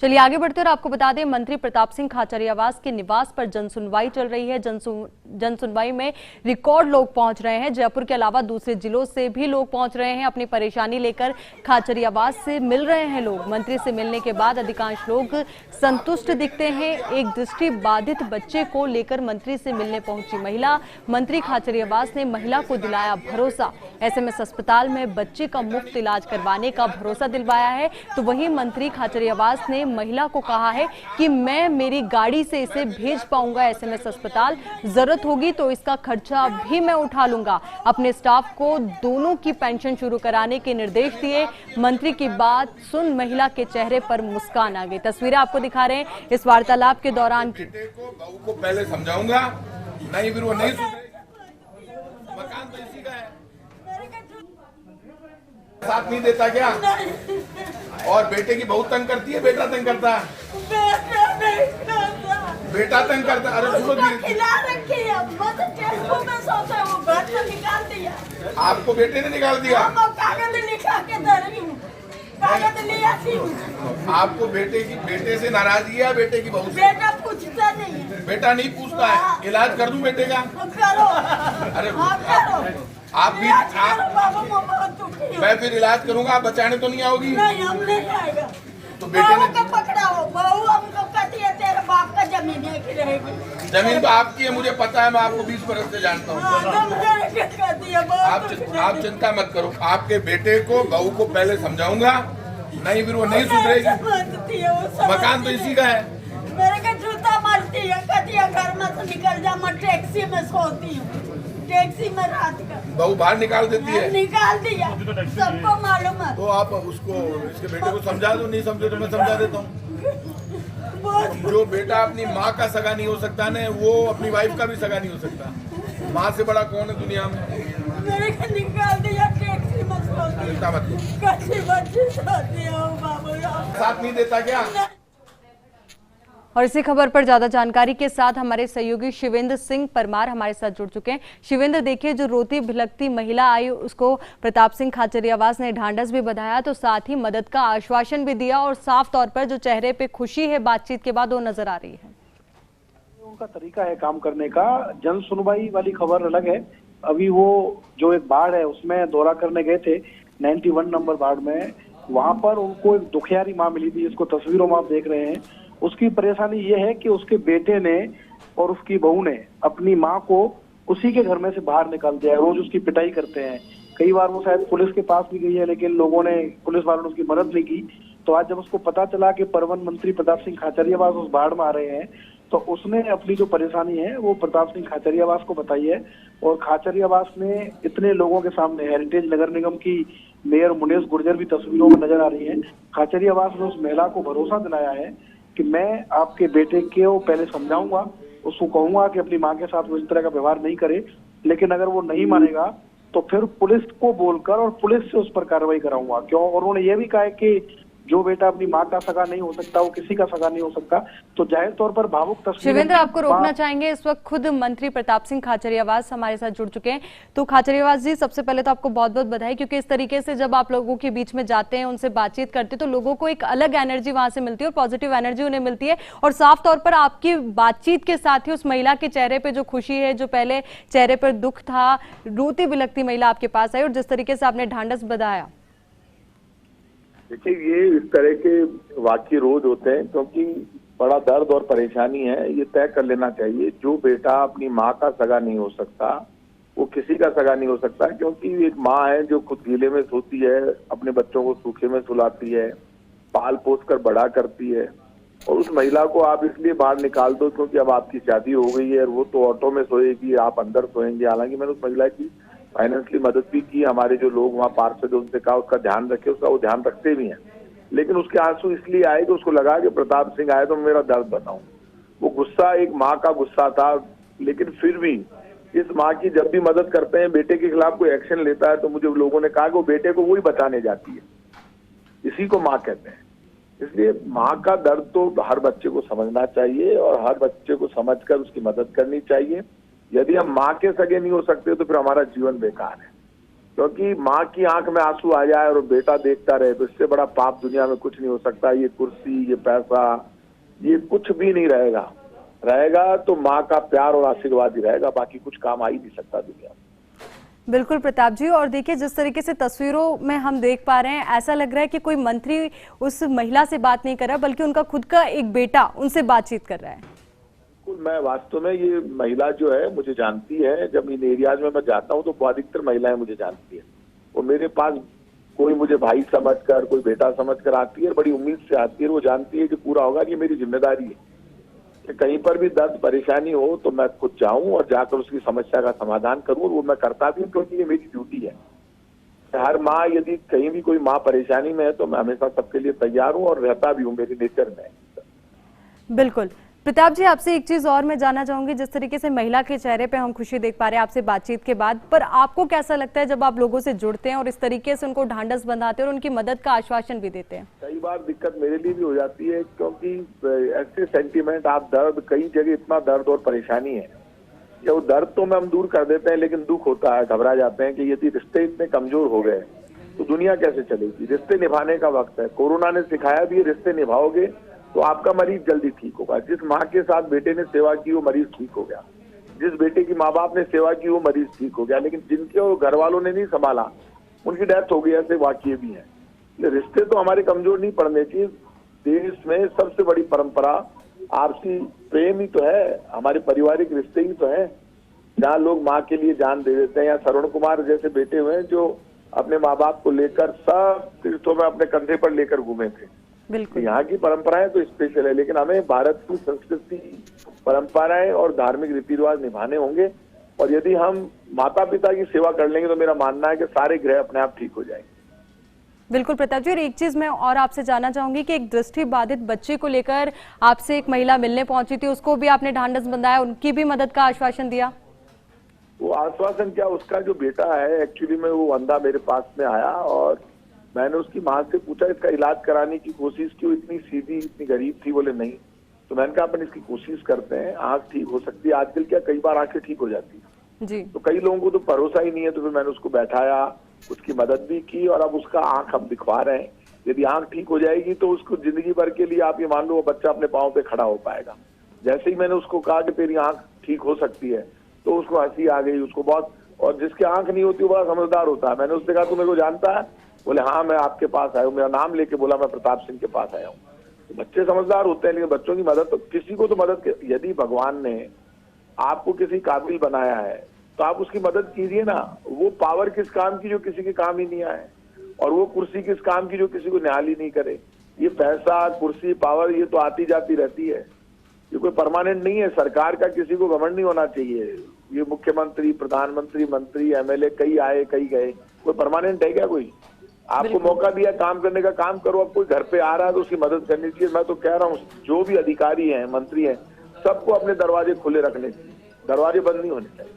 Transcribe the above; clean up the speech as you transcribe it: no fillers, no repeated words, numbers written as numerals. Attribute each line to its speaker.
Speaker 1: चलिए आगे बढ़ते और आपको बता दें, मंत्री प्रताप सिंह खाचरियावास के निवास पर जनसुनवाई चल रही है। जनसुनवाई में रिकॉर्ड लोग पहुंच रहे हैं। जयपुर के अलावा दूसरे जिलों से भी लोग पहुंच रहे हैं। अपनी परेशानी लेकर खाचरियावास से मिल रहे हैं लोग। मंत्री से मिलने के बाद अधिकांश लोग संतुष्ट दिखते हैं। एक दृष्टि बाधित बच्चे को लेकर मंत्री से मिलने पहुंची महिला। मंत्री खाचरियावास ने महिला को दिलाया भरोसा। एसएमएस अस्पताल में बच्चे का मुफ्त इलाज करवाने का भरोसा दिलवाया है। तो वहीं मंत्री खाचरियावास ने महिला को कहा है कि मैं मेरी गाड़ी से इसे भेज पाऊंगा एसएमएस अस्पताल, जरूरत होगी तो इसका खर्चा भी मैं उठा लूंगा। अपने स्टाफ को दोनों की पेंशन शुरू कराने के निर्देश दिए। मंत्री की बात सुन महिला के चेहरे पर मुस्कान आ गई। तस्वीरें आपको दिखा रहे हैं इस वार्तालाप के दौरान की।
Speaker 2: बहू को पहले समझाऊंगा, नहीं फिर वो नहीं सुधरेगी। मकान तो इसी का है, साथ नहीं देता क्या? और बेटे की बहुत तंग करती है, बेटा तंग करता है? बेटा तंग करता है। अरे सुनो, आपको बेटे ने निकाल दिया? आपको बेटे से नाराजगी है? बेटे की बहू से?
Speaker 3: बेटा पूछता नहीं।
Speaker 2: बेटा नहीं पूछता है? इलाज कर दूं बेटे का?
Speaker 3: करो।
Speaker 2: अरे आप भी मैं फिर इलाज करूंगा, आप बचाने तो नहीं आओगी?
Speaker 3: नहीं, हम नहीं आएगा।
Speaker 2: तो बेटे ने
Speaker 3: पकड़ा हो, बहू हमको कहती है तेरे बाप का जमीन है कि रहेगी।
Speaker 2: जमीन तो आपकी है, मुझे पता है, मैं आपको 20 बरस से जानता हूँ। आप चिंता मत करो, आपके बेटे को बहू को पहले समझाऊंगा, नहीं फिर वो नहीं सुधरेगी। मकान तो इसी का है।
Speaker 3: मेरे का जूता मारती है, कहती है घर में से निकल जा, मैं टैक्सी में सोती हूँ, टैक्सी में रात का।
Speaker 2: बहू बाहर निकाल देती है?
Speaker 3: निकाल दिया, सबको मालूम है।
Speaker 2: तो आप उसको, इसके बेटे को समझा दो, नहीं समझे तो मैं समझा देता हूँ। जो बेटा अपनी माँ का सगा नहीं हो सकता ना, वो अपनी वाइफ का भी सगा नहीं हो सकता। माँ से बड़ा कौन है दुनिया में?
Speaker 3: मेरे को निकाल दिया, टैक्सी में सोती हूँ,
Speaker 2: साथ नहीं देता क्या?
Speaker 1: और इसी खबर पर ज्यादा जानकारी के साथ हमारे सहयोगी शिवेंद्र सिंह परमार हमारे साथ जुड़ चुके हैं। शिवेंद्र, देखिए, जो रोती भिलकती महिला आई उसको प्रताप सिंह खाचरियावास ने ढांढस भी बधाया, तो साथ ही मदद का आश्वासन भी दिया और साफ तौर पर जो चेहरे पे खुशी है बातचीत के बाद वो नजर आ रही है।
Speaker 4: उनका तरीका है काम करने का। जन सुनवाई वाली खबर अलग है। अभी वो जो एक बाढ़ है उसमें दौरा करने गए थे, 91 नंबर बाढ़ में। वहां पर उनको एक दुखियारी माँ मिली थी, इसको तस्वीरों में आप देख रहे हैं। उसकी परेशानी ये है कि उसके बेटे ने और उसकी बहू ने अपनी माँ को उसी के घर में से बाहर निकाल दिया है। रोज उसकी पिटाई करते हैं। कई बार वो शायद पुलिस के पास भी गई है, लेकिन लोगों ने, पुलिस वालों ने उसकी मदद नहीं की। तो आज जब उसको पता चला कि परिवहन मंत्री प्रताप सिंह खाचरियावास उस बाढ़ में आ रहे हैं, तो उसने अपनी जो परेशानी है वो प्रताप सिंह खाचरियावास को बताई है। और खाचरियावास ने इतने लोगों के सामने, हेरिटेज नगर निगम की मेयर मुनेश गुर्जर भी तस्वीरों में नजर आ रही है, खाचरियावास ने उस महिला को भरोसा दिलाया है कि मैं आपके बेटे को पहले समझाऊंगा, उसको कहूंगा कि अपनी माँ के साथ वो इस तरह का व्यवहार नहीं करे, लेकिन अगर वो नहीं मानेगा तो फिर पुलिस को बोलकर और पुलिस से उस पर कार्रवाई कराऊंगा। क्यों? और उन्होंने ये भी कहा है कि जो बेटा अपनी माँ का सगा नहीं हो सकता वो किसी का सगा नहीं हो सकता। तो जाहिर तौर पर भावुक तस्वीर।
Speaker 1: शिवेंद्र, आपको रोकना चाहेंगे, इस वक्त खुद मंत्री प्रताप सिंह खाचरियावास हमारे साथ जुड़ चुके हैं। तो खाचरियावास जी, सबसे पहले तो आपको बहुत बहुत बधाई, क्योंकि इस तरीके से जब आप लोगों के बीच में जाते हैं, उनसे बातचीत करते हैं, तो लोगों को एक अलग एनर्जी वहां से मिलती है और पॉजिटिव एनर्जी उन्हें मिलती है। और साफ तौर पर आपकी बातचीत के साथ ही उस महिला के चेहरे पर जो खुशी है, जो पहले चेहरे पर दुख था, रोती बिलखती महिला आपके पास आई और जिस तरीके से आपने ढांढस बधाया।
Speaker 5: देखिए, ये इस तरह के वाकये रोज होते हैं, क्योंकि बड़ा दर्द और परेशानी है। ये तय कर लेना चाहिए, जो बेटा अपनी माँ का सगा नहीं हो सकता वो किसी का सगा नहीं हो सकता। क्योंकि एक माँ है जो खुद गीले में सोती है, अपने बच्चों को सूखे में सुलाती है, पाल पोस कर बड़ा करती है। और उस महिला को आप इसलिए बाहर निकाल दो क्योंकि अब आपकी शादी हो गई है और वो तो ऑटो में सोएगी, आप अंदर सोएंगे। हालांकि मैंने उस महिला की फाइनेंशियली मदद भी की। हमारे जो लोग वहाँ पार्षद है उनसे कहा उसका ध्यान रखे, उसका वो ध्यान रखते भी हैं। लेकिन उसके आंसू इसलिए आए कि उसको लगा कि प्रताप सिंह आए तो मेरा दर्द बताऊं। वो गुस्सा एक माँ का गुस्सा था, लेकिन फिर भी इस माँ की जब भी मदद करते हैं, बेटे के खिलाफ कोई एक्शन लेता है, तो मुझे लोगों ने कहा कि वो बेटे को वही बचाने जाती है। इसी को माँ कहते हैं। इसलिए माँ का दर्द तो हर बच्चे को समझना चाहिए और हर बच्चे को समझकर उसकी मदद करनी चाहिए। यदि हम माँ के सगे नहीं हो सकते तो फिर हमारा जीवन बेकार है। क्योंकि माँ की आंख में आंसू आ जाए और बेटा देखता रहे तो इससे बड़ा पाप दुनिया में कुछ नहीं हो सकता। ये कुर्सी, ये पैसा, ये कुछ भी नहीं रहेगा। रहेगा तो माँ का प्यार और आशीर्वाद ही रहेगा, बाकी कुछ काम आ ही नहीं सकता दुनिया में।
Speaker 1: बिल्कुल प्रताप जी, और देखिए जिस तरीके से तस्वीरों में हम देख पा रहे हैं, ऐसा लग रहा है कि कोई मंत्री उस महिला से बात नहीं कर रहा, बल्कि उनका खुद का एक बेटा उनसे बातचीत कर रहा है।
Speaker 5: मैं वास्तव में ये महिला जो है मुझे जानती है। जब इन एरियाज में मैं जाता हूँ तो अधिकतर महिलाएं मुझे जानती है। वो मेरे पास कोई मुझे भाई समझकर, कोई बेटा समझकर आती है, बड़ी उम्मीद से आती है। वो जानती है कि पूरा होगा, ये मेरी जिम्मेदारी है कि कहीं पर भी दर्द परेशानी हो तो मैं खुद जाऊं और जाकर उसकी समस्या का समाधान करूं, और वो मैं करता भी हूं क्योंकि ये मेरी ड्यूटी है। हर माँ, यदि कहीं भी कोई माँ परेशानी में है तो मैं हमेशा सबके लिए तैयार हूं और रहता भी हूं, मेरी नेचर में।
Speaker 1: बिल्कुल प्रताप जी, आपसे एक चीज और मैं जानना चाहूंगी। जिस तरीके से महिला के चेहरे पे हम खुशी देख पा रहे हैं आपसे बातचीत के बाद, पर आपको कैसा लगता है जब आप लोगों से जुड़ते हैं और इस तरीके से उनको ढांढस बंधाते हैं और उनकी मदद का आश्वासन भी देते हैं?
Speaker 5: कई बार दिक्कत मेरे लिए भी हो जाती है, क्योंकि ऐसे सेंटीमेंट, आप दर्द, कई जगह इतना दर्द और परेशानी है, वो दर्द तो हम दूर कर देते हैं, लेकिन दुख होता है, घबरा जाते हैं कि यदि रिश्ते इतने कमजोर हो गए तो दुनिया कैसे चलेगी। रिश्ते निभाने का वक्त है। कोरोना ने सिखाया भी, रिश्ते निभाओगे तो आपका मरीज जल्दी ठीक होगा। जिस माँ के साथ बेटे ने सेवा की वो मरीज ठीक हो गया, जिस बेटे की माँ बाप ने सेवा की वो मरीज ठीक हो गया, लेकिन जिनके घर वालों ने नहीं संभाला उनकी डेथ हो गई। ऐसे वाकये भी हैं। रिश्ते तो हमारे कमजोर नहीं पड़ने चाहिए। देश में सबसे बड़ी परंपरा आपसी प्रेम ही तो है, हमारे पारिवारिक रिश्ते ही तो है, जहाँ लोग माँ के लिए जान दे देते हैं। या श्रवण कुमार जैसे बेटे हुए जो अपने माँ बाप को लेकर सब तीर्थों में अपने कंधे पर लेकर घूमे थे।
Speaker 1: बिल्कुल,
Speaker 5: यहाँ की परंपराएं तो स्पेशल है, लेकिन हमें भारत की संस्कृति, परंपराएं और धार्मिक रीति रिवाज निभाने होंगे। और यदि हम माता पिता की सेवा कर लेंगे तो मेरा मानना है कि सारे ग्रह अपने आप ठीक हो जाएंगे।
Speaker 1: बिल्कुल प्रताप जी, और एक चीज मैं और आपसे जानना चाहूंगी कि एक दृष्टि बाधित बच्चे को लेकर आपसे एक महिला मिलने पहुंची थी, उसको भी आपने ढांढस बंधाया, उनकी भी मदद का आश्वासन दिया?
Speaker 5: वो आश्वासन क्या, उसका जो बेटा है एक्चुअली में वो अंधा मेरे पास में आया और मैंने उसकी माँ से पूछा इसका इलाज कराने की कोशिश की। इतनी सीधी, इतनी गरीब थी। बोले नहीं। तो मैंने कहा अपन इसकी कोशिश करते हैं, आंख ठीक हो सकती है। आजकल क्या कई बार आंखें ठीक हो जाती है
Speaker 1: जी।
Speaker 5: तो कई लोगों को तो भरोसा ही नहीं है। तो फिर मैंने उसको बैठाया, उसकी मदद भी की और अब उसका आंख हम दिखवा रहे हैं। यदि आंख ठीक हो जाएगी तो उसको जिंदगी भर के लिए आप ये मान लो वो बच्चा अपने पाँव पे खड़ा हो पाएगा। जैसे ही मैंने उसको कहा कि तेरी आंख ठीक हो सकती है तो उसको हंसी आ गई उसको बहुत। और जिसकी आंख नहीं होती वो बड़ा समझदार होता है। मैंने उससे कहा तू मेरे को जानता है? बोले हाँ मैं आपके पास आया हूँ। मेरा नाम लेके बोला मैं प्रताप सिंह के पास आया हूँ। तो बच्चे समझदार होते हैं, लेकिन बच्चों की मदद तो किसी को तो मदद, यदि भगवान ने आपको किसी काबिल बनाया है तो आप उसकी मदद कीजिए ना। वो पावर किस काम की जो किसी के काम ही नहीं आए, और वो कुर्सी किस काम की जो किसी को न्याल ही नहीं करे। ये पैसा, कुर्सी, पावर ये तो आती जाती रहती है, ये कोई परमानेंट नहीं है। सरकार का किसी को घमंड नहीं होना चाहिए। ये मुख्यमंत्री, प्रधानमंत्री, मंत्री, एमएलए कई आए कई गए, कोई परमानेंट है क्या कोई? आपको मौका दिया काम करने का, काम करो। अब कोई घर पे आ रहा है तो उसकी मदद करनी चाहिए। मैं तो कह रहा हूँ जो भी अधिकारी हैं, मंत्री हैं, सबको अपने दरवाजे खुले रखने चाहिए, दरवाजे बंद नहीं होने चाहिए।